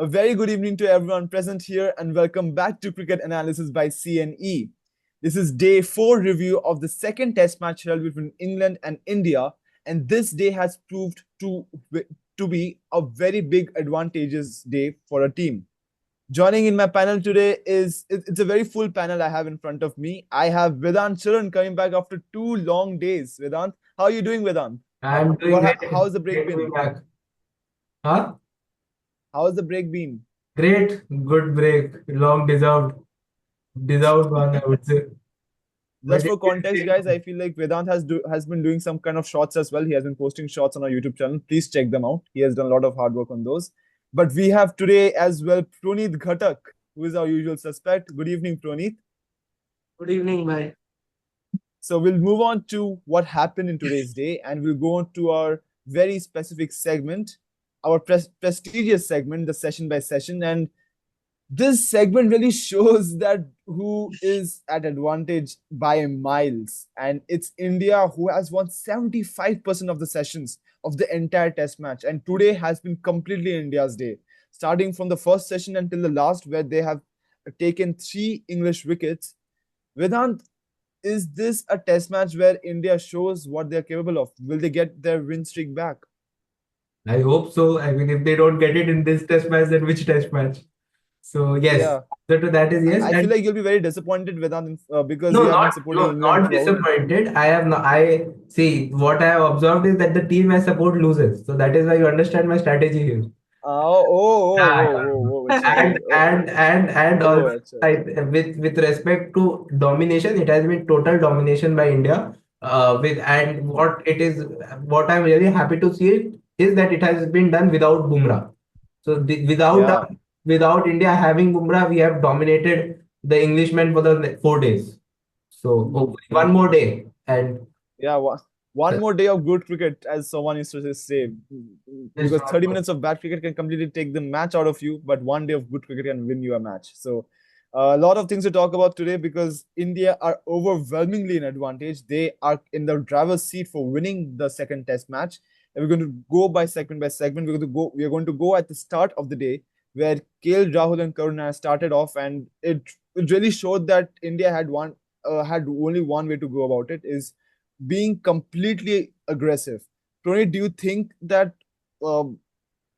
A very good evening to everyone present here and welcome back to Cricket Analysis by CNE. This is day 4 review of the second test match held between England and India, and this day has proved to be a very big advantageous day for a team. Joining in my panel today it's a very full panel I have in front of me. I have Vedant Sharan coming back after 2 long days. Vedant, how are you doing, Vedant? I'm doing great. How's the break Great to be been? back. Huh? How's the break been? Great. Good break. Long deserved. Deserved one, I would say. Just But for context, guys, I feel like Vedant has been doing some kind of shots as well. He has been posting shots on our YouTube channel. Please check them out. He has done a lot of hard work on those. But we have today as well Proneet Ghatak, who is our usual suspect. Good evening, Proneet. Good evening, bhai. So we'll move on to what happened in today's day, and we'll go on to our very specific segment, our prestigious segment, the session by session. And this segment really shows that who is at advantage by miles. And it's India who has won 75% of the sessions of the entire test match. And today has been completely India's day, starting from the first session until the last, where they have taken 3 English wickets. Vedant, is this a test match where India shows what they're capable of? Will they get their win streak back? I hope so. I mean, if they don't get it in this test match, then which test match? So yes. Yeah. So to that is yes. I feel And like you'll be very disappointed, Vedant, because no, you have been not supporting no, England not throughout. disappointed. I have not. I see what I have observed is that the team I support loses. So that is why you understand my strategy here. Yeah, Achha, and oh, oh, also achha, I, achha. with respect to domination, it has been total domination by India. With and what I'm really happy to see is that it has been done without Bumrah. So Yeah, without India having Bumrah, we have dominated the Englishmen for the 4 days. So hopefully one more day, and yeah. One more day of good cricket, as someone used to say, this because 30 minutes of bad cricket can completely take the match out of you, but one day of good cricket can win you a match. So, a lot of things to talk about today because India are overwhelmingly in advantage. They are in the driver's seat for winning the second test match. And we're going to go by segment by segment. We are going to go at the start of the day where KL Rahul and Karuna started off, and it really showed that India had only one way to go about it, is being completely aggressive. Tony, do you think that um,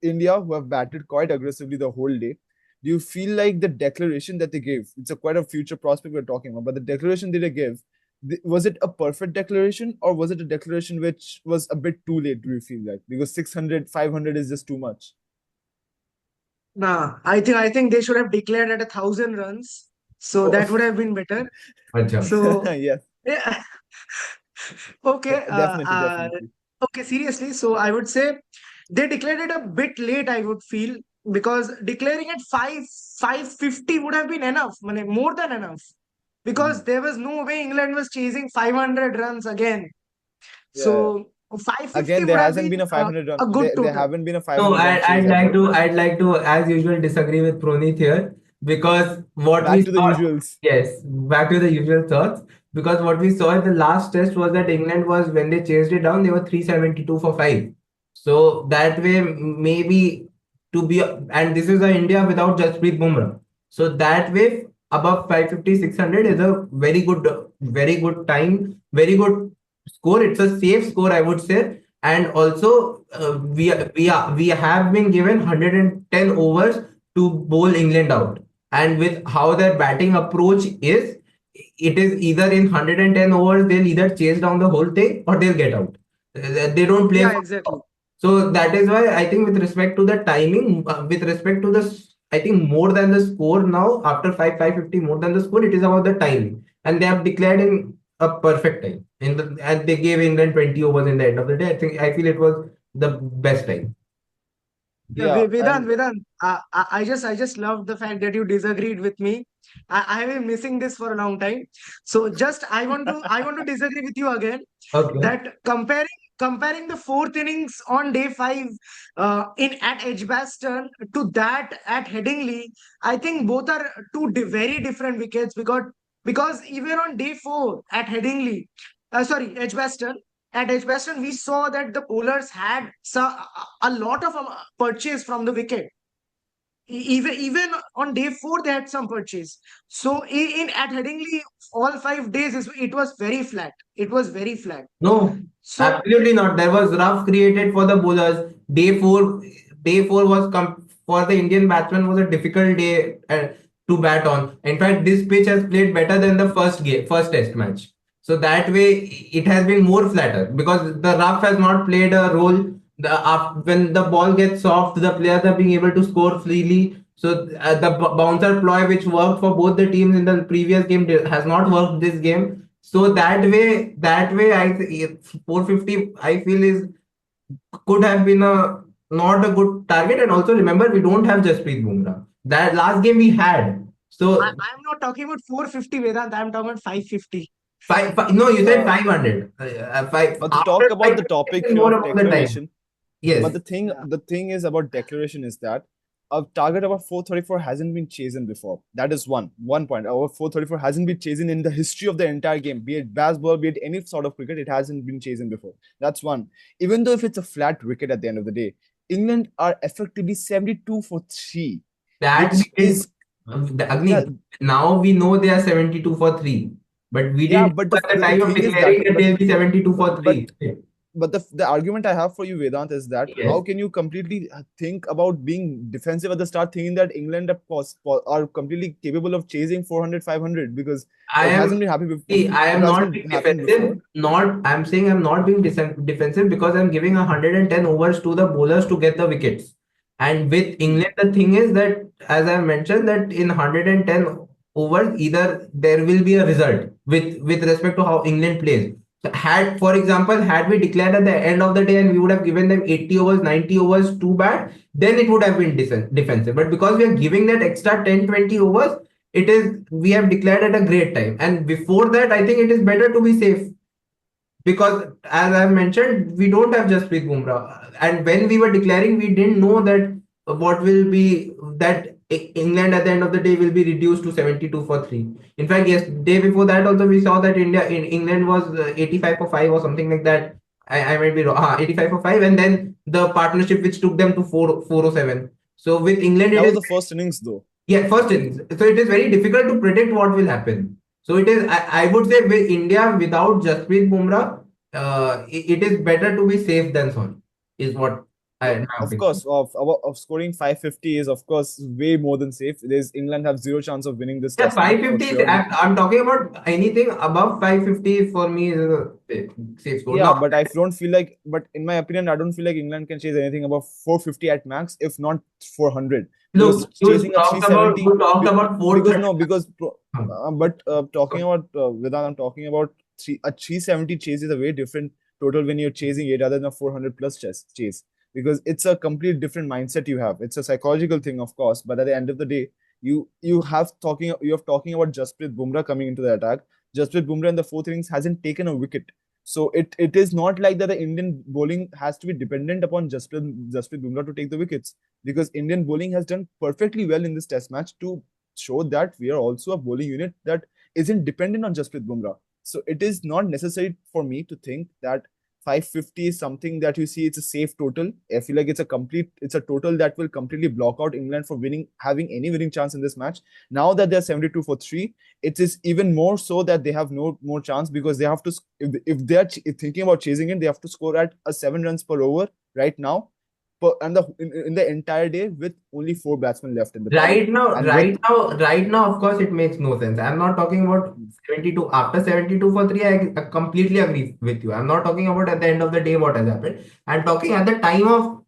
India, who have batted quite aggressively the whole day, do you feel like the declaration that they gave, it's a quite a future prospect we're talking about, but the declaration that they gave, was it a perfect declaration or was it a declaration which was a bit too late, do you feel like? Because 600, 500 is just too much. Nah, I think they should have declared at 1,000 runs. So Oh, that would have been better. Achha. So yes, yeah. Okay. definitely. Okay, seriously. So I would say they declared it a bit late, I would feel, because declaring at 550 would have been enough, more than enough. Because Mhm. there was no way England was chasing 500 runs again. Yeah. So 550 Again, there would have hasn't been been a 500 run. a good There total. haven't been a No, 500 run chase as well. I'd like to, as usual, disagree with Proneet here because what we Back to the saw, usuals. yes, back to the usual thoughts. Because what we saw in the last test was that England was, when they chased it down, they were 372 for 5. So that way, maybe to be, and this is a India without Jasprit Bumrah. So that way, above 550, 600 is a very good time, very good score. It's a safe score, I would say. And also, we have been given 110 overs to bowl England out. And with how their batting approach is, it is either in 110 overs they'll either chase down the whole thing or they'll get out. They don't play Yeah, for. exactly. So that is why I think with respect to the timing, with respect to the, I think more than the score now after 550, more than the score, it is about the timing, and they have declared in a perfect time. And they gave England 20 overs in the end of the day. I feel it was the best time. Yeah, Yeah, and Vedant, I just love the fact that you disagreed with me. I have been missing this for a long time. So just I want to disagree with you again Okay. that comparing the fourth innings on day five in at Edgbaston to that at Headingley, I think both are very different wickets because even on day four at Headingley, sorry, Edgbaston. At Edgbaston, we saw that the bowlers had a lot of purchase from the wicket. Even on day 4 they had some purchase. So in at Headingley, all 5 days it was very flat. It was very flat. No, So absolutely not. There was rough created for the bowlers. Day four was for the Indian batsman was a difficult day to bat on. In fact, this pitch has played better than the first test match. So that way, it has been more flatter because the rough has not played a role. When the ball gets soft, the players are being able to score freely. So the bouncer ploy, which worked for both the teams in the previous game, has not worked this game. So that way, 450 I feel is could have been a not a good target. And also remember, we don't have Jasprit Bumrah. That last game we had. So I'm not talking about 450, Vedant. I'm talking about 550. no, you said Uh, 500. but to talk After about the 550, it topic is here more of about the time. declaration, but Yes, the thing is about declaration is that a target about 434 hasn't been chasen before. That is one point. Our 434 hasn't been chasen in the history of the entire game, be it Bazball, be it any sort of cricket. It hasn't been chasen before. That's one. Even though if it's a flat wicket at the end of the day, England are effectively 72 for 3, that we which did. is yeah, Agni, now we know they are 72 for 3. But we yeah. didn't But know at the the time of thing is that declaring that they'll be 72 for but 3. the argument I have for you, Vedant, is that how Yes. can you completely think about being defensive at the start, thinking that England are completely capable of chasing 400, 500 because I it hasn't am been happy before. See, I It am hasn't not been being happened defensive. before. Not I'm saying I'm not being defensive because I'm giving 110 overs to the bowlers to get the wickets. And with Hmm. England, the thing is that, as I mentioned, that in 110 overs, either there will be a result with respect to how England plays. So for example, had we declared at the end of the day and we would have given them 80 overs, 90 overs too bad, then it would have been defensive. But because we are giving that extra 10, 20 overs, it is we have declared at a great time. And before that, I think it is better to be safe because, as I've mentioned, we don't have Jasprit Bumrah. And when we were declaring, we didn't know that what will be that England at the end of the day will be reduced to 72 for 3. In fact, yes, day before that also we saw that England was 85 for 5 or something like that. I might be wrong. 85 for 5, and then the partnership which took them to 407. So with England, it That was is, the first innings, though. yeah, first innings. So it is very difficult to predict what will happen. So it is, I would say, with India without Jasprit Bumrah, it is better to be safe than sorry, is what my Of opinion. course, of scoring 550 is of course way more than safe. There's England have zero chance of winning this Yeah, test match for 550 is, surely. I'm talking about anything above 550 for me is a safe score. Yeah, Not but I don't feel like, but in my opinion, I don't feel like England can chase anything above 450 at max, if not 400. Because look, chasing a 370, you talked about because 430. no, because but talking about Vedant, I'm talking about a 370 chase is a very different total when you're chasing it rather than a 400 plus chase because it's a complete different mindset you have. It's a psychological thing, of course, but at the end of the day, you have talking about Jasprit Bumrah coming into the attack. Jasprit Bumrah in the fourth innings hasn't taken a wicket, so it is not like that the Indian bowling has to be dependent upon Jasprit Bumrah to take the wickets because Indian bowling has done perfectly well in this test match to show that we are also a bowling unit that isn't dependent on Jasprit Bumrah. So it is not necessary for me to think that 550 is something that you see it's a safe total. I feel like it's a total that will completely block out England for having any winning chance in this match. Now that they're 72 for 3, it is even more so that they have no more chance because they have to, if they're thinking about chasing it, they have to score at a 7 runs per over right now, and in the entire day with only 4 batsmen left in the paddock. And with Right now, of course, it makes no sense. I'm not talking about 72. After 72 for 3, I completely agree with you. I'm not talking about at the end of the day what has happened. I'm talking at the time of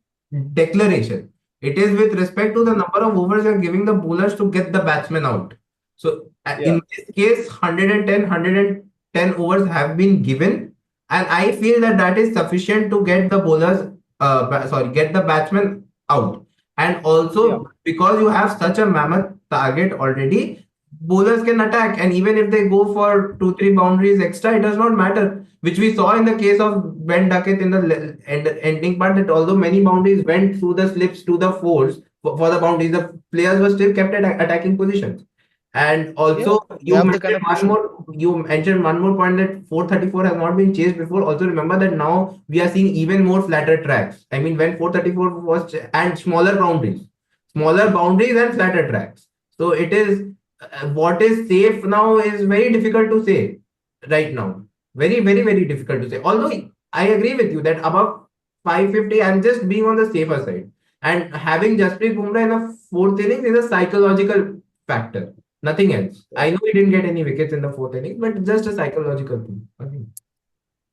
declaration. It is with respect to the number of overs you're giving the bowlers to get the batsmen out. So yeah, in this case, 110 overs have been given, and I feel that that is sufficient to get the get the batsmen out. And yeah, also, because you have such a mammoth target already, bowlers can attack. And even if they go for 2, 3 boundaries extra, it does not matter. Which we saw in the case of Ben Duckett in the ending part, that although many boundaries went through the slips to the fours for the boundaries, the players were still kept at attacking positions. And yeah. also, They have the kind of cushion. you mentioned one more point that 434 has not been chased before. Also remember that now we are seeing even more flatter tracks. I mean, when 434 was and smaller boundaries. smaller boundaries and flatter tracks. So it is what is safe now is very difficult to say right now. Very, very, very difficult to say. Although I agree with you that above 550, I'm just being on the safer side. And having Jasprit Bumrah in the fourth innings is a psychological factor, nothing else. I know he didn't get any wickets in the fourth inning, but just a psychological thing. Nothing.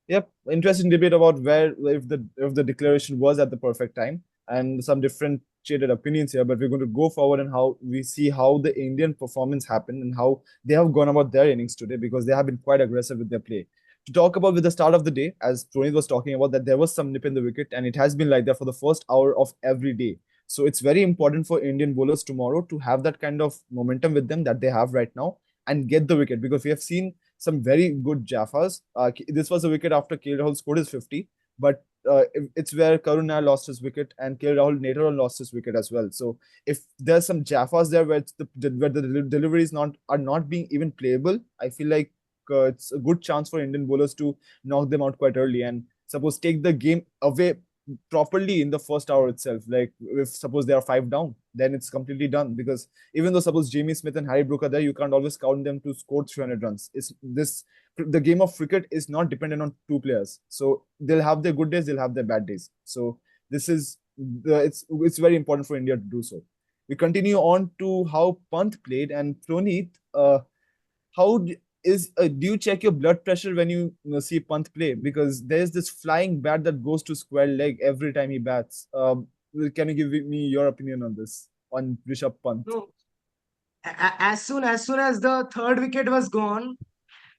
Yep, interesting debate about where if the declaration was at the perfect time, and some different shaded opinions here. But we're going to go forward and how we see how the Indian performance happened and how they have gone about their innings today, because they have been quite aggressive with their play. To talk about with the start of the day, as Proneet was talking about, that there was some nip in the wicket, and it has been like that for the first hour of every day. So it's very important for Indian bowlers tomorrow to have that kind of momentum with them that they have right now and get the wicket, because we have seen some very good Jaffas. This was a wicket after KL Rahul scored his 50, but it's where Karun Nair lost his wicket and KL Rahul later on lost his wicket as well. So if there's some Jaffas there where the deliveries are not being even playable, I feel like it's a good chance for Indian bowlers to knock them out quite early and suppose take the game away properly in the first hour itself. Like if suppose they are 5 down, then it's completely done, because even though suppose Jamie Smith and Harry Brook are there, you can't always count them to score 300 runs. It's this The game of cricket is not dependent on two players, so they'll have their good days, they'll have their bad days. So this is it's very important for India to do so. We continue on to how Pant played, and Proneet, how do you check your blood pressure when see Pant play? Because there's this flying bat that goes to square leg every time he bats. Can you give me your opinion on this, on Rishabh Pant? No, as soon as the third wicket was gone,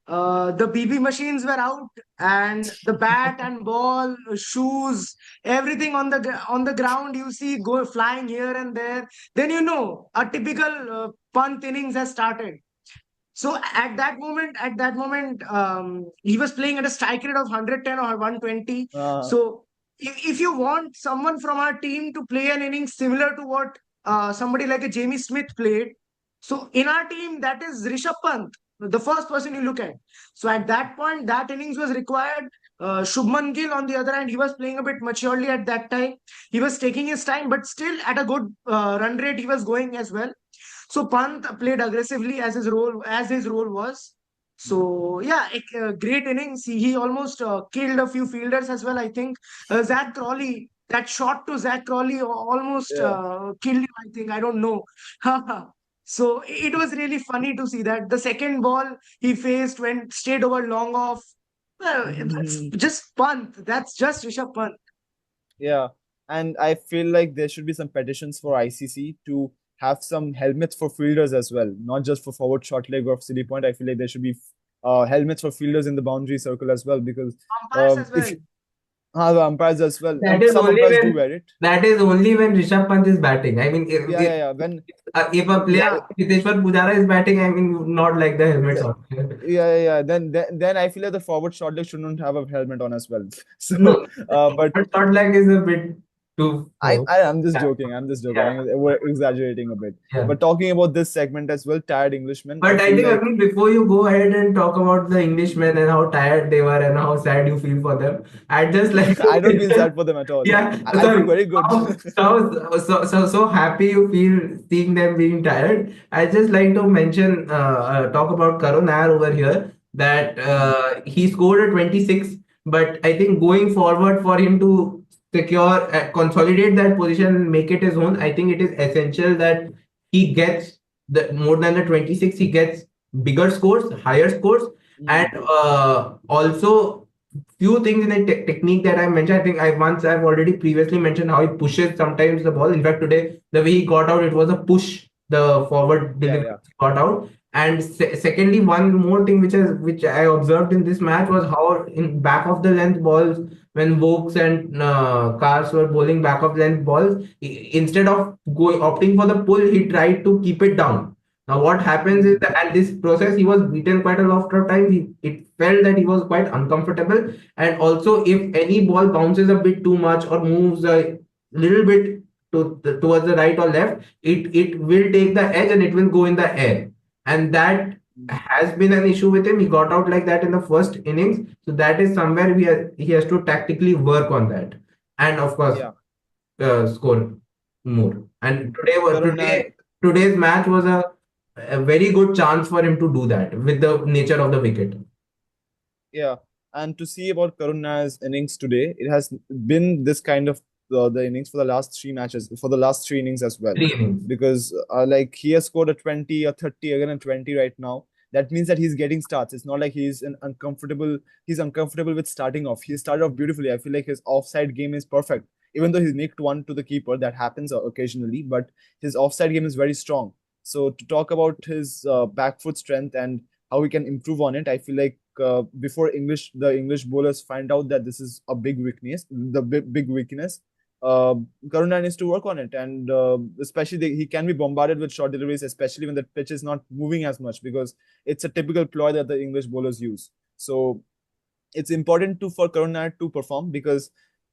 the BB machines were out, and the bat and ball, shoes, everything on the ground. You see go flying here and there. Then a typical Pant innings has started. So at that moment, he was playing at a strike rate of 110 or 120. Uh, So if you want someone from our team to play an inning similar to what somebody like a Jamie Smith played, so in our team, that is Rishabh Pant, the first person you look at. So at that point, that innings was required. Shubman Gill, on the other hand, he was playing a bit maturely at that time. He was taking his time, but still at a good run rate, he was going as well. So Pant played aggressively as his role was. So yeah, great innings. He almost killed a few fielders as well. I think Zach Crawley, that shot to Zach Crawley almost yeah. killed him. I think, I don't know. So it was really funny to see that the second ball he faced went straight over long off. Well, that's just Pant. That's just Rishabh Pant. Yeah, and I feel like there should be some petitions for ICC to have some helmets for fielders as well, not just for forward short leg or silly point. I feel like there should be helmets for fielders in the boundary circle as well, because Umpires as if well. the umpires as well, That is some only umpires do when wear it. that is only when Rishabh Pant is batting. I mean, Yeah. if a Yeah, player Hiteshwar Pujara is batting, I mean, not like the helmets yeah, on. yeah. Then I feel like the forward short leg shouldn't have a helmet on as well. No, So, but short leg is a bit too. I'm just joking. I'm just joking. Yeah, We're exaggerating a bit. yeah. But talking about this segment as well, tired Englishmen, I But I feel think, like Agni, before you go ahead and talk about the Englishmen and how tired they were and how sad you feel for them, I'd just like to I don't feel mention, sad for them at all. yeah, I feel sorry, very good. so happy you feel seeing them being tired. I just like to mention, talk about Karun Nair over here, that he scored a 26, but I think going forward for him to secure, consolidate that position, make it his own, I think it is essential that he gets the more than the 26, he gets bigger scores, higher scores, and also few things in the technique that I mentioned. I think I've already previously mentioned how he pushes sometimes the ball. In fact, today the way he got out, it was a push. The forward Yeah, delivery yeah. got out. And secondly, one more thing which I observed in this match was how in back of the length balls, when Vokes and Cars were bowling back of length balls, instead of opting for the pull, he tried to keep it down. Now, what happens is that at this process, he was beaten quite a lot of times. It felt that he was quite uncomfortable. And also, if any ball bounces a bit too much or moves a little bit towards the right or left, it will take the edge and it will go in the air. And that has been an issue with him. He got out like that in the first innings. So that is somewhere he has to tactically work on that. And of course, Yeah. score more. And Karuna, today's match was a very good chance for him to do that with the nature of the wicket. yeah, and to see about Karuna's innings today, it has been this kind of the innings for the last three matches, for the last three innings as well. 3 innings. Because like he has scored a 20, a 30, again a 20 right now. That means that he's getting starts. It's not like he's uncomfortable with starting off. He started off beautifully. I feel like his offside game is perfect. Even though he's nicked one to the keeper, that happens occasionally, but his offside game is very strong. So to talk about his back foot strength and how we can improve on it, I feel like before the English bowlers find out that this is a big weakness, big weakness, uh, Karuna needs to work on it, and especially he can be bombarded with short deliveries, especially when the pitch is not moving as much, because it's a typical ploy that the English bowlers use. So it's important for Karuna to perform, because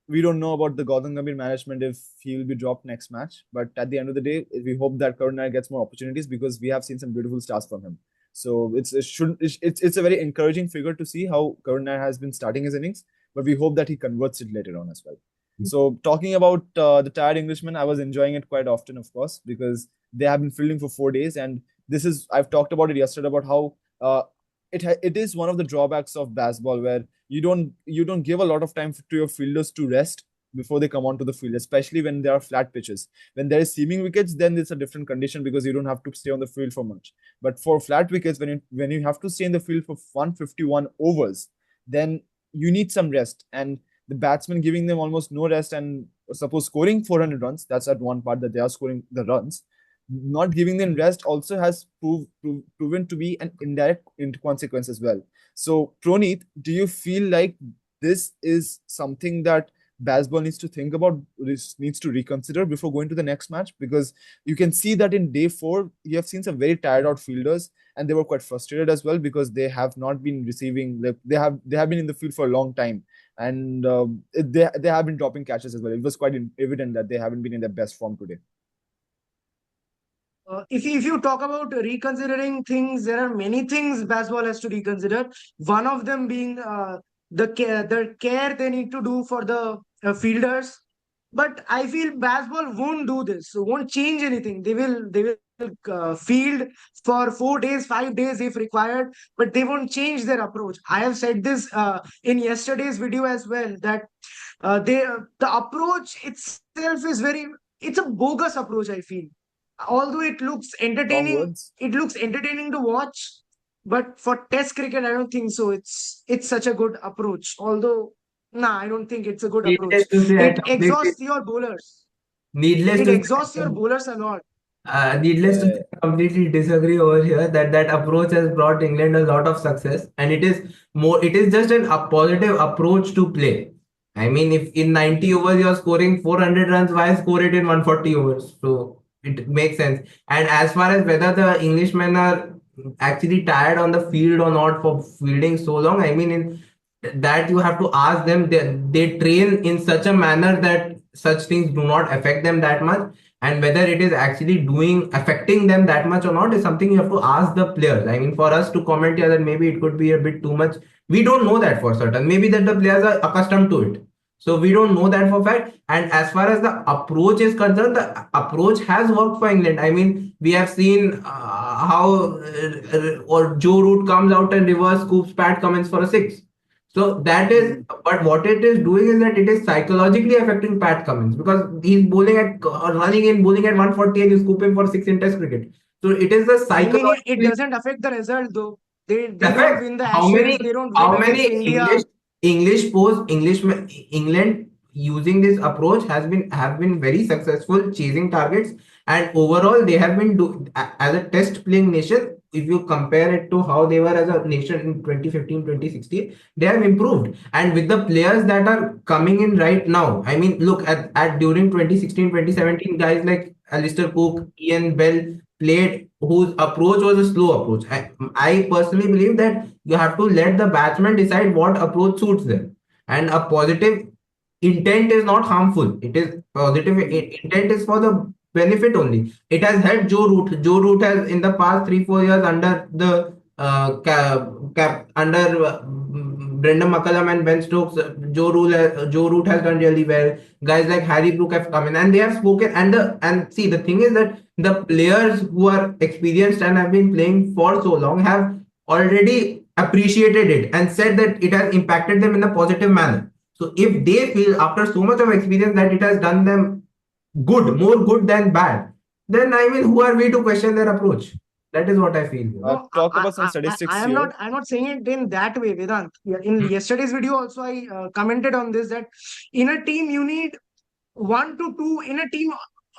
we don't know about the Gautam Gambhir management if he will be dropped next match. But at the end of the day, we hope that Karuna gets more opportunities, because we have seen some beautiful stars from him. So it's a very encouraging figure to see how Karuna has been starting his innings, but we hope that he converts it later on as well. So talking about the tired Englishmen, I was enjoying it quite often, of course, because they have been fielding for 4 days, and this is I've talked about it yesterday about how it is one of the drawbacks of Bazball, where you don't give a lot of time to your fielders to rest before they come onto the field, especially when there are flat pitches. When there is seaming wickets, then it's a different condition, because you don't have to stay on the field for much. But for flat wickets, when you have to stay in the field for 151 overs, then you need some rest. And the batsman giving them almost no rest, and suppose scoring 400 runs, that's at one part that they are scoring the runs, not giving them rest also has proven to be an indirect consequence as well. So, Proneet, do you feel like this is something that Bazball needs to think about, needs to reconsider before going to the next match? Because you can see that in day four, you have seen some very tired out fielders, and they were quite frustrated as well, because they have not been receiving. They have been in the field for a long time, and they have been dropping catches as well. It was quite evident that they haven't been in their best form today. If you talk about reconsidering things, there are many things Basball has to reconsider. One of them being the care they need to do for the fielders. But I feel Basball won't do this, won't change anything. They will field for 4 days, 5 days if required, but they won't change their approach. I have said this in yesterday's video as well, that the approach itself is very, it's a bogus approach, I feel. Although Strong words. it looks entertaining to watch, but for test cricket I don't think so it's such a good approach. Although, nah, I don't think it's a good approach. Needless to say, I It completely, exhausts your bowlers. needless It to exhausts say, your bowlers a lot. Needless to say, Yeah. I completely disagree over here that that approach has brought England a lot of success, and it is just a positive approach to play. I mean, if in 90 overs you're scoring 400 runs, why score it in 140 overs? So it makes sense. And as far as whether the Englishmen are actually tired on the field or not for fielding so long, I mean, in that you have to ask them. They train in such a manner that such things do not affect them that much, and whether it is actually doing affecting them that much or not is something you have to ask the players. I mean, for us to comment here that maybe it could be a bit too much, we don't know that for certain. Maybe that the players are accustomed to it, so we don't know that for fact. And as far as the approach is concerned, the approach has worked for England. I mean, we have seen how or Joe Root comes out and reverse scoops Pat Cummins for a six. So that is, Mm. but what it is doing is that it is psychologically affecting Pat Cummins, because he's bowling at running in bowling at 140 and you scoop him for six in Test cricket. So it is the I mean, it psychologically doesn't affect the result though. They don't effect. win the How Ashes, many they don't win how against many India. England using this approach have been very successful chasing targets, and overall they have been as a test playing nation. If you compare it to how they were as a nation in 2015, 2016, they have improved. And with the players that are coming in right now, I mean, look at during 2016, 2017, guys like Alistair Cook, Ian Bell played, whose approach was a slow approach. I personally believe that you have to let the batsman decide what approach suits them. And a positive intent is not harmful. It is positive intent is for the benefit only. It has helped Joe Root. Joe Root has in the past 3-4 years under the under Brendan McCullum and Ben Stokes, Joe Root has done really well. guys like Harry Brook have come in and they have spoken. And see, the thing is that the players who are experienced and have been playing for so long have already appreciated it and said that it has impacted them in a positive manner. So if they feel after so much of experience that it has done them good, more good than bad, then I mean, who are we to question their approach? That is what I feel. No, Talk about some statistics here. I'm not saying it in that way, Vedant. In yesterday's video also, I commented on this, that in a team you need one to two, in a team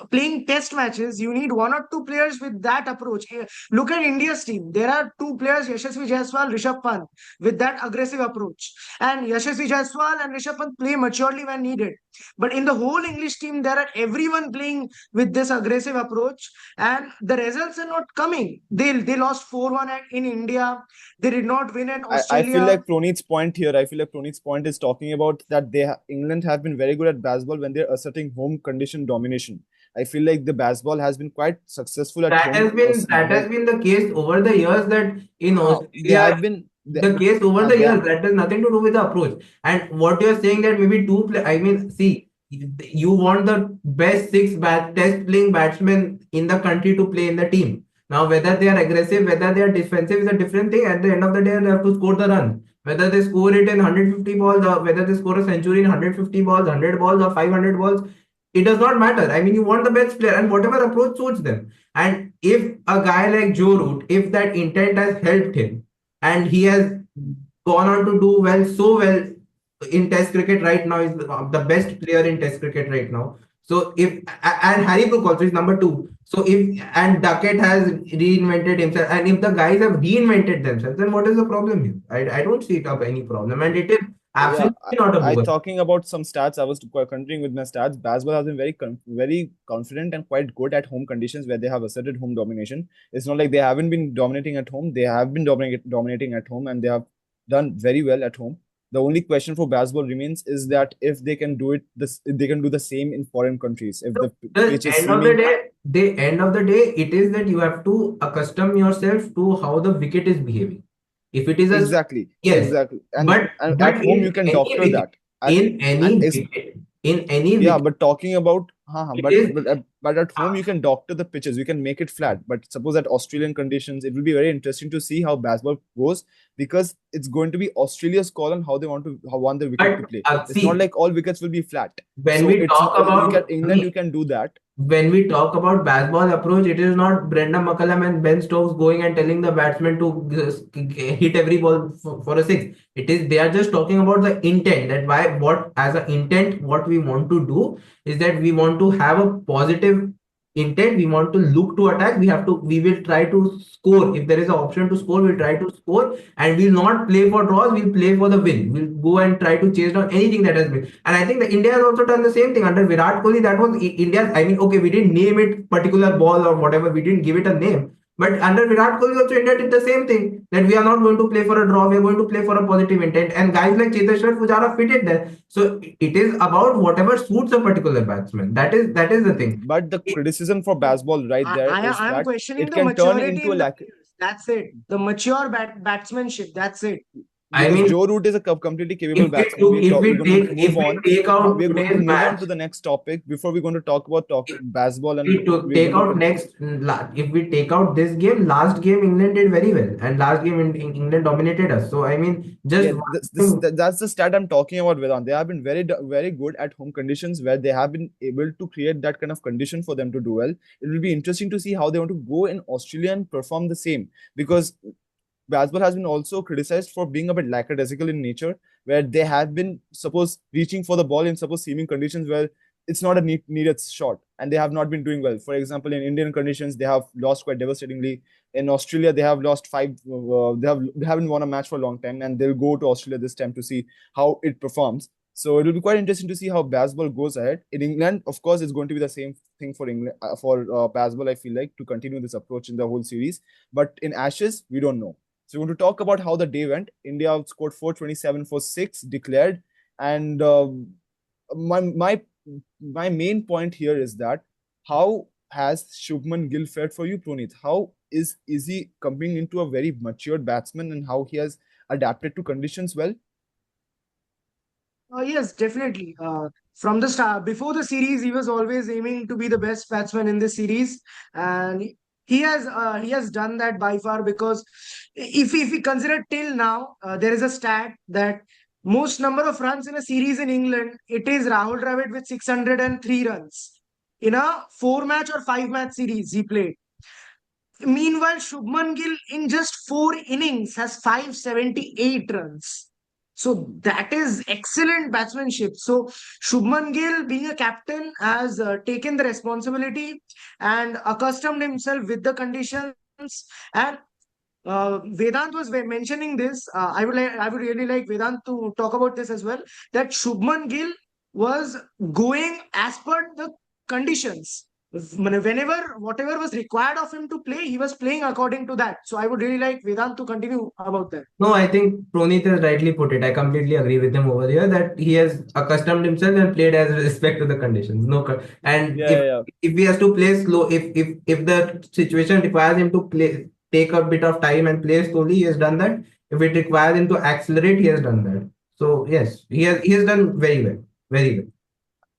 playing test matches, you need one or two players with that approach. Look at India's team. There are two players, Yashasvi Jaiswal, Rishabh Pant, with that aggressive approach. And Yashasvi Jaiswal and Rishabh Pant play maturely when needed. But in the whole English team, there are everyone playing with this aggressive approach, and the results are not coming. They lost 4-1 in India. They did not win at I feel Australia. like Proneet's point here. I feel like Proneet's point is talking about that England have been very good at Bazball when they're asserting home condition domination. I feel like the Bazball has been quite successful at That home. has been the case over the years, that in They Australia, have been the case over the they, years, that has nothing to do with the approach. And what you're saying, that maybe two play, I mean, see, you want the best test playing batsmen in the country to play in the team. Now, whether they are aggressive, whether they are defensive is a different thing. At the end of the day, they have to score the run. Whether they score it in 150 balls, or whether they score a century in 150 balls, 100 balls, or 500 balls, it does not matter. I mean, you want the best player and whatever approach suits them. And if a guy like Joe Root, if that intent has helped him and he has gone on to do well, so well in Test cricket right now, is the best player in Test cricket right now. So if and Harry Brook also is number two. So if and Duckett has reinvented himself, and if the guys have reinvented themselves, then what is the problem here? I don't see it up any problem, and it is yeah. absolutely not a I bogus. talking about some stats. I was continuing with my stats. Bazball has been very confident and quite good at home conditions where they have asserted home domination. It's not like they haven't been dominating at home. They have been dominating at home, and they have done very well at home. The only question for Bazball remains is that if they can do they can do the same in foreign countries. If the pitch is seeming The end of the day, it is that you have to accustom yourself to how the wicket is behaving. If it is a exactly, yes, and at home you in can any doctor wicket, that. And is in any Yeah, wicket, but talking about, it is but at home you can doctor the pitches, you can make it flat. But suppose at Australian conditions, it will be very interesting to see how Bazball goes, because it's going to be Australia's call on how they want the wicket to but play. It's not see, like all wickets will be flat. when So we it's talk you can about England, you can do that. when we talk about Bazball approach, it is not Brendan McCullum and Ben Stokes going and telling the batsman to hit every ball for a six. It is they are just talking about the intent, that why what as an intent what we want to do is that we want to have a positive intent. We want to look to attack. We will try to score. If there is an option to score, we'll try to score, and we'll not play for draws. We'll play for the win. We'll go and try to chase down anything that has been. And I think that India has also done the same thing under Virat Kohli. That was India's. I mean, okay, we didn't name it particular ball or whatever. We didn't give it a name. But under Virat Kohli also, India did the same thing, that we are not going to play for a draw, we are going to play for a positive intent. And guys like Cheteshwar Pujara fitted there. So it is about whatever suits a particular batsman. That is the thing. But the criticism for Bazball right there is I am that questioning it the can turn maturity into a in the lack. players. That's it. The mature batsmanship. That's it. I Because mean, Joe Root is a completely capable batsman. We're going to move on. take out We're going to today's move on match, to the next topic before we're going to talk about Bazball, and we to we're take going to out if we take out this game, last game England did very well, and last game England dominated us. So I mean, just yeah, that's the stat I'm talking about, Vedant. They have been very good at home conditions where they have been able to create that kind of condition for them to do well. It will be interesting to see how they want to go in Australia and perform the same, because Bazball has been also criticized for being a bit lackadaisical in nature, where they have been suppose reaching for the ball in suppose seeming conditions where it's not a needed shot, and they have not been doing well. For example, in Indian conditions, they have lost quite devastatingly. In Australia, they have lost five. They haven't won a match for a long time, and they'll go to Australia this time to see how it performs. So it will be quite interesting to see how Bazball goes ahead. In England, of course, it's going to be the same thing for England for Bazball. I feel like to continue this approach in the whole series, but in Ashes, we don't know. So we want to talk about how the day went. India scored 427 for 6, declared. And my main point here is that how has Shubman Gill fared for you, Proneet? How is he coming into a very matured batsman, and how he has adapted to conditions well? Yes, definitely. From the start, before the series, he was always aiming to be the best batsman in this series, and he has done that by far. Because if we consider till now, there is a stat that most number of runs in a series in England, it is Rahul Dravid with 603 runs in a 4 match or 5 match series he played. Meanwhile, Shubman Gill in just 4 innings has 578 runs. So that is excellent batsmanship. So Shubman Gill, being a captain, has taken the responsibility and accustomed himself with the conditions. And Vedant was mentioning this. I would really like Vedant to talk about this as well. That Shubman Gill was going as per the conditions. Whenever whatever was required of him to play, he was playing according to that. So I would really like Vedant to continue about that. No, I think Proneet has rightly put it. I completely agree with him over here that he has accustomed himself and played as respect to the conditions. And Yeah, yeah. if he has to play slow, if the situation requires him to play, take a bit of time and play slowly, he has done that. If it requires him to accelerate, he has done that. So yes, he has done very well, very well.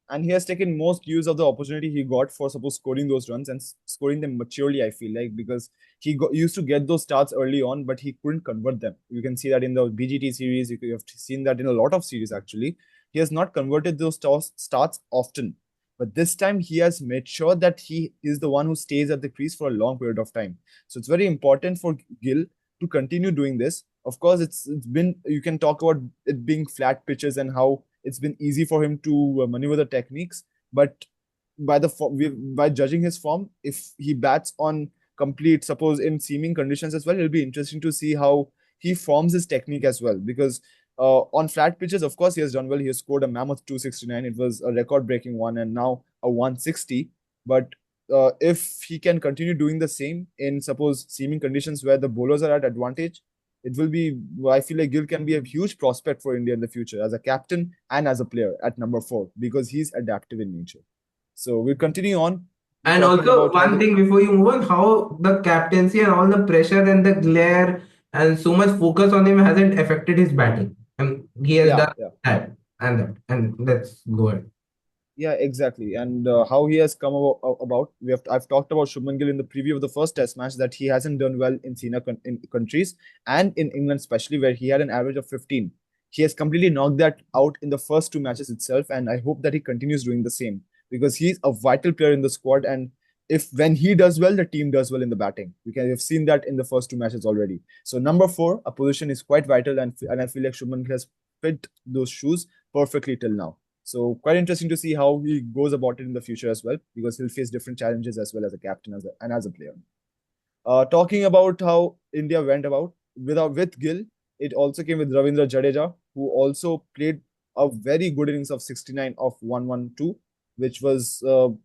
And he has taken most use of the opportunity he got for suppose scoring those runs and scoring them maturely. I feel like because used to get those starts early on, but he couldn't convert them. You can see that in the BGT series. You have seen that in a lot of series actually. He has not converted those starts often, but this time he has made sure that he is the one who stays at the crease for a long period of time. So it's very important for Gill to continue doing this. Of course, it's been, you can talk about it being flat pitches and how it's been easy for him to maneuver the techniques. But by judging his form, if he bats on complete, suppose in seaming conditions as well, it'll be interesting to see how he forms his technique as well. Because on flat pitches, of course, he has done well. He has scored a mammoth 269. It was a record-breaking one, and now a 160. But if he can continue doing the same in suppose seaming conditions where the bowlers are at advantage, it will be, I feel like Gill can be a huge prospect for India in the future as a captain and as a player at number 4 because he's adaptive in nature. So we'll continue on And talking also about how one the, thing before you move on, how the captaincy and all the pressure and the glare and so much focus on him hasn't affected his batting. And he has yeah, done yeah. that. And let's go ahead. Yeah, exactly. And how he has come about, I've talked about Shubman Gill in the preview of the first Test match that he hasn't done well in in countries and in England especially where he had an average of 15. He has completely knocked that out in the first 2 matches itself, and I hope that he continues doing the same because he's a vital player in the squad. And if when he does well, the team does well in the batting. Have seen that in the first 2 matches already. So number 4, a position is quite vital, and I feel like Shubman Gill has fit those shoes perfectly till now. So quite interesting to see how he goes about it in the future as well, because he'll face different challenges as well as a captain and as a player. Talking about how India went about with Gill, it also came with Ravindra Jadeja, who also played a very good innings of 69 of 112, which was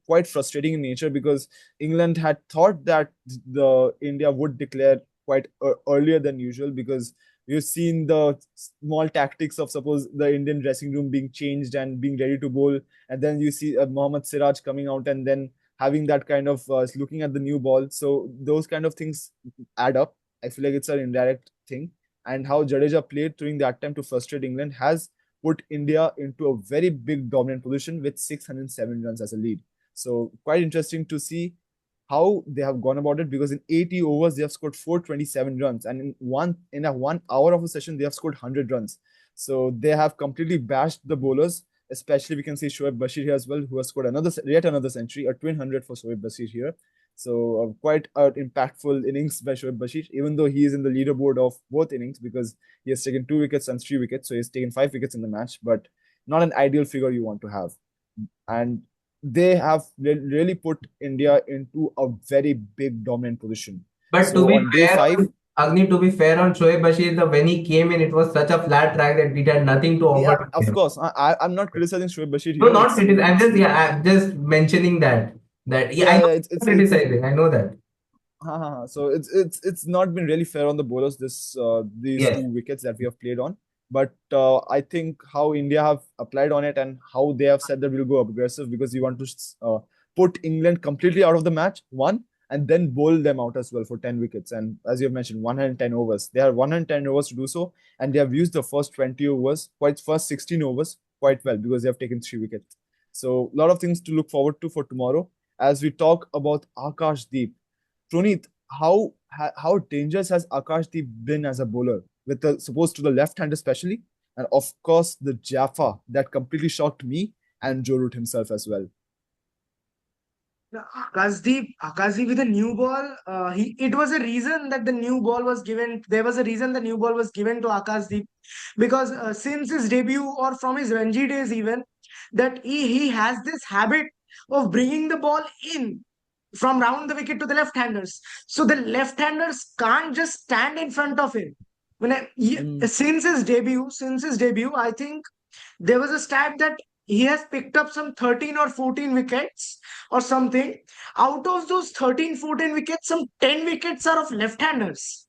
quite frustrating in nature because England had thought that the India would declare quite earlier than usual because we've seen the small tactics of suppose the Indian dressing room being changed and being ready to bowl, and then you see Mohammad Siraj coming out and then having that kind of looking at the new ball. So those kind of things add up. I feel like it's an indirect thing. And how Jadeja played during that time to frustrate England has put India into a very big dominant position with 607 runs as a lead. So quite interesting to see how they have gone about it because in 80 overs they have scored 427 runs, and in a 1 hour of a session they have scored 100 runs. So they have completely bashed the bowlers. Especially we can see Shoaib Bashir here as well, who has scored yet another century, a twin hundred for Shoaib Bashir here. So quite an impactful innings by Shoaib Bashir, even though he is in the leaderboard of both innings because he has taken 2 wickets and 3 wickets, so he's taken 5 wickets in the match, but not an ideal figure you want to have. And they have really put India into a very big dominant position. But to So be on day fair, 5, Agni, to be fair on Shoaib Bashir, when he came in, it was such a flat track that we had nothing to yeah, offer to of him. course, I'm not criticizing Shoaib Bashir No, here. not criticizing. I'm It's just mentioning that. Yeah, I yeah, know yeah, you're not criticizing. I know that. So it's not been really fair on the bowlers these Yes. 2 wickets that we have played on. But I think how India have applied on it and how they have said that we'll go aggressive because we want to put England completely out of the match, one, and then bowl them out as well for 10 wickets. And as you have mentioned, 110 overs. They have 110 overs to do so, and they have used the first 20 overs, quite first 16 overs quite well because they have taken 3 wickets. So a lot of things to look forward to for tomorrow as we talk about Akashdeep. Proneet, how dangerous has Akashdeep been as a bowler with the supposed to the left hand especially, and of course the Jaffa that completely shocked me and Joe Root himself as well. Akashdeep with a new ball. It was a reason that the new ball was given. There was a reason the new ball was given to Akashdeep because since his debut or from his Ranji days even, that he has this habit of bringing the ball in from round the wicket to the left-handers. So the left-handers can't just stand in front of him. Mm, Since his debut, I think there was a stat that he has picked up some 13 or 14 wickets or something. Out of those 13, 14 wickets, some 10 wickets are of left-handers.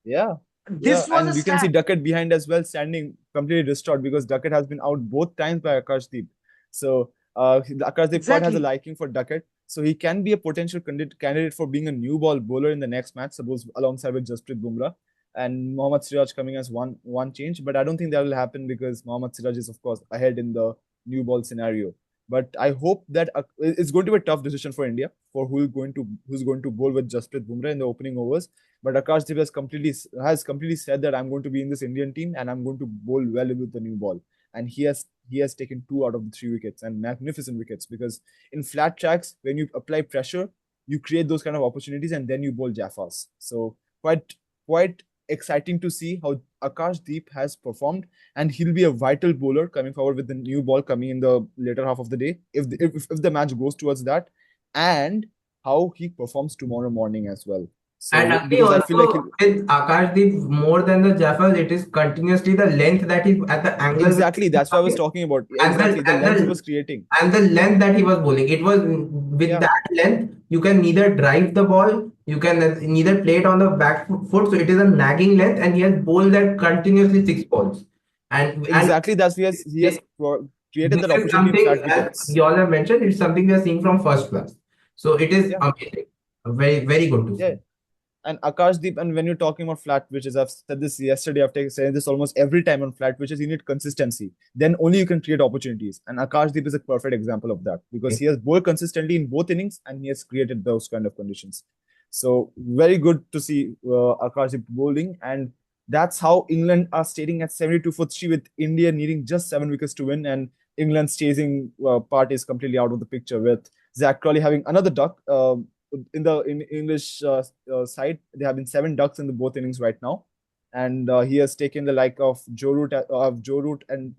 yeah, yeah, This was a and you can see stat. Duckett behind as well, standing completely distraught because Duckett has been out both times by Akashdeep. So Akashdeep quite has a Exactly. liking for Duckett, so he can be a potential candidate for being a new ball bowler in the next match, suppose alongside with Jasprit Bumrah and Mohammad Siraj coming as one change. But I don't think that will happen because Mohammad Siraj is of course ahead in the new ball scenario. But I hope that it's going to be a tough decision for India for who's going to bowl with Jasprit Bumrah in the opening overs. But Akashdeep has completely said that I'm going to be in this Indian team and I'm going to bowl well with the new ball. And he has taken 2 out of the 3 wickets and magnificent wickets because in flat tracks when you apply pressure you create those kind of opportunities and then you bowl Jaffas. So quite exciting to see how Akashdeep has performed, and he'll be a vital bowler coming forward with the new ball coming in the later half of the day if the match goes towards that, and how he performs tomorrow morning as well. And So Agni because I feel like also with Akashdeep more than the Jaffel, it is continuously the length that is at the angle which exactly he is that's what I was coming, talking about. and Exactly the and length he the was creating. and the length that he was bowling. It was with Yeah, that length, you can neither drive the ball, you can neither play it on the back foot. So it is a nagging length, and he has bowled that continuously 6 balls. And exactly. That's he has created this that is opportunity in flat something, as wickets. you all have mentioned, it's something we are seeing from first class. So it is Yeah, amazing. Very, very good to yeah. see. And Akashdeep, and when you're talking about flat pitches, I've said this yesterday, I've said this almost every time on flat pitches, you need consistency. Then only you can create opportunities. And Akashdeep is a perfect example of that because he has bowled consistently in both innings and he has created those kind of conditions. So very good to see Akashdeep bowling. And that's how England are stating at 72 for 3 with India needing just 7 wickets to win. And England's chasing part is completely out of the picture with Zach Crawley having another duck. In English side, there have been 7 ducks in the both innings right now, and he has taken the like of Joe Root and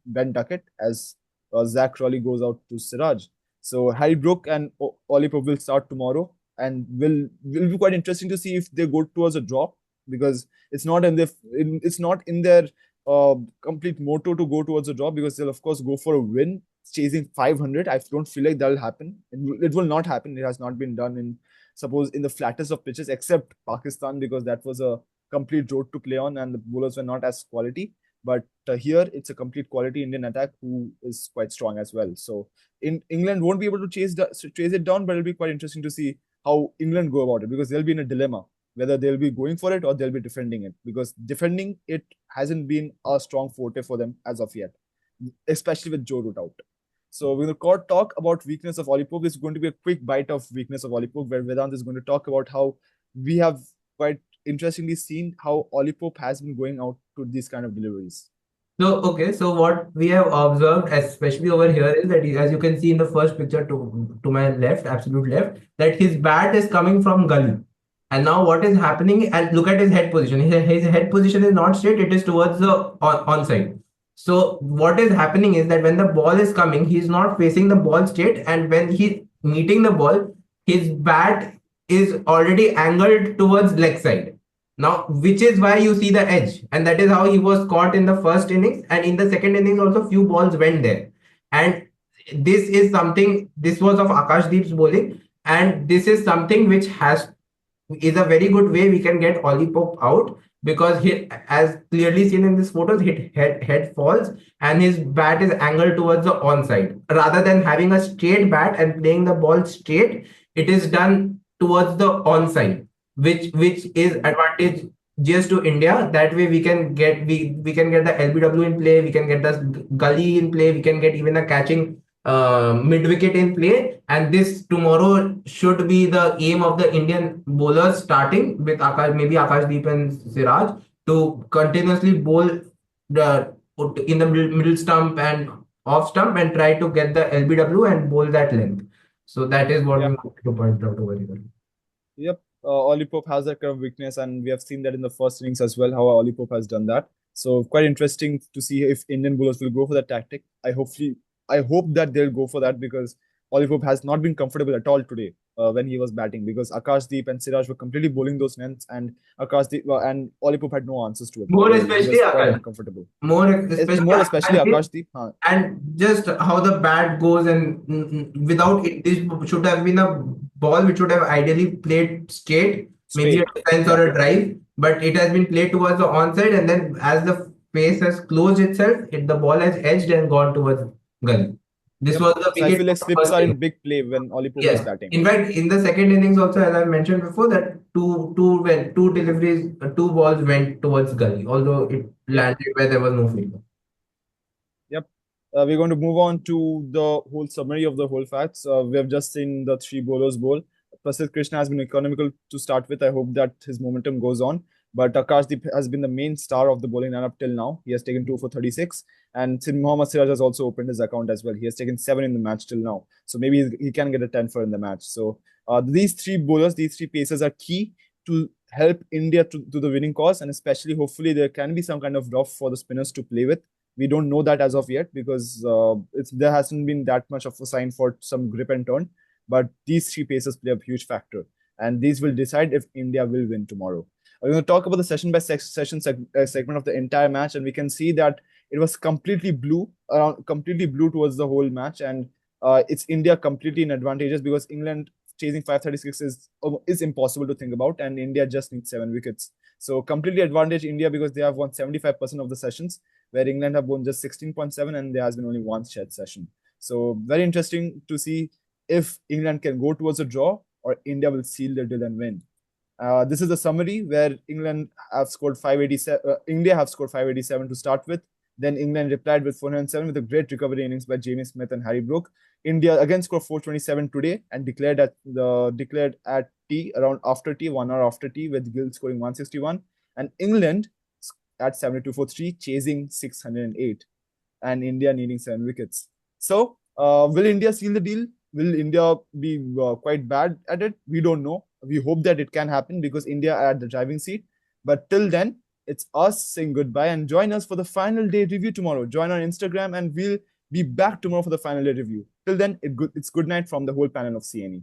Ben Duckett as Zach Crawley goes out to Siraj. So Harry Brook and Ollie Pope will start tomorrow, and will be quite interesting to see if they go towards a draw because it's not in their complete motto to go towards a draw because they'll of course go for a win chasing 500. I don't feel like that'll happen. It will not happen. It has not been done in suppose in the flattest of pitches except Pakistan because that was a complete road to play on and the bowlers were not as quality. But here it's a complete quality Indian attack who is quite strong as well. So in England won't be able to chase it down, but it'll be quite interesting to see how England go about it because they'll be in a dilemma whether they'll be going for it or they'll be defending it because defending it hasn't been a strong forte for them as of yet, especially with Joe Root out. So we're going to talk about weakness of Ollie Pope. It's going to be a quick bite of weakness of Ollie Pope, where Vedant is going to talk about how we have quite interestingly seen how Ollie Pope has been going out to these kind of deliveries. So, okay, so what we have observed, especially over here, is that as you can see in the first picture to my left, absolute left, that his bat is coming from gully. And now what is happening, and look at his head position. His head position is not straight, it is towards the onside. So what is happening is that when the ball is coming, he is not facing the ball straight, and when he's meeting the ball, his bat is already angled towards leg side. Now, which is why you see the edge, and that is how he was caught in the first innings, and in the second innings also few balls went there. And this is something, this was of Akashdeep's bowling, and this is something which is a very good way we can get Ollie Pope out, because he, as clearly seen in these photos, his head falls and his bat is angled towards the onside. Rather than having a straight bat and playing the ball straight, it is done towards the onside, which is advantage GS to India. That way we can get we can get the LBW in play, we can get the gully in play, we can get even a catching mid wicket in play. And this tomorrow should be the aim of the Indian bowlers, starting with maybe Akashdeep and Siraj, to continuously bowl the in the middle stump and off stump and try to get the LBW and bowl that length. So that is what Yeah. we want to point out over here. Yep. Ollie Pope has that kind of weakness, and we have seen that in the first innings as well, how Ollie Pope has done that. So quite interesting to see if Indian bowlers will go for that tactic. I hope that they'll go for that, because Ollie Pope has not been comfortable at all today when he was batting, because Akashdeep and Siraj were completely bowling those lengths, and Akashdeep and Ollie Pope had no answers to it. More Really. He especially was quite Akash. uncomfortable. More especially More especially Akash. Akashdeep. And just how the bat goes, and without it, this should have been a ball which should have ideally played straight, maybe a Straight. defense Yeah. or a drive, but it has been played towards the onside, and then as the face has closed itself, the ball has edged and gone towards gully. This Yep. was the So I wicket feel for like the slips first are inning. in big play when Ollie Pope is Yes. batting. In fact, in the second innings also, as I mentioned before, that two deliveries, two balls went towards gully, although it Yep. landed where there was no fielder. Yep. We're going to move on to the whole summary of the whole facts. We have just seen the three bowlers bowl. Prasidh Krishna has been economical to start with. I hope that his momentum goes on. But Akashdeep has been the main star of the bowling lineup till now. He has taken 2 for 36. And Mohammad Siraj has also opened his account as well. He has taken 7 in the match till now. So maybe he can get a 10 for in the match. So these three bowlers, these three pacers are key to help India to the winning cause. And especially, hopefully, there can be some kind of rough for the spinners to play with. We don't know that as of yet, because there hasn't been that much of a sign for some grip and turn. But these three paces play a huge factor, and these will decide if India will win tomorrow. We're going to talk about the session by session segment of the entire match, and we can see that it was completely blue towards the whole match, and it's India completely in advantages, because England chasing 536 is impossible to think about, and India just needs 7 wickets. So completely advantage India, because they have won 75% of the sessions, where England have won just 16.7, and there has been only one shared session. So very interesting to see if England can go towards a draw or India will seal the deal and win. This is the summary where England have scored 587. India have scored 587 to start with. Then England replied with 407 with a great recovery innings by Jamie Smith and Harry Brook. India again scored 427 today and declared at tea around after tea, 1 hour after tea, with Gill scoring 161. And England at 72 for 3, chasing 608, and India needing 7 wickets. So, will India seal the deal? Will India be quite bad at it? We don't know. We hope that it can happen, because India are at the driving seat. But till then, it's us saying goodbye, and join us for the final day review tomorrow. Join on Instagram, and we'll be back tomorrow for the final day review. Till then, it's good night from the whole panel of CNE.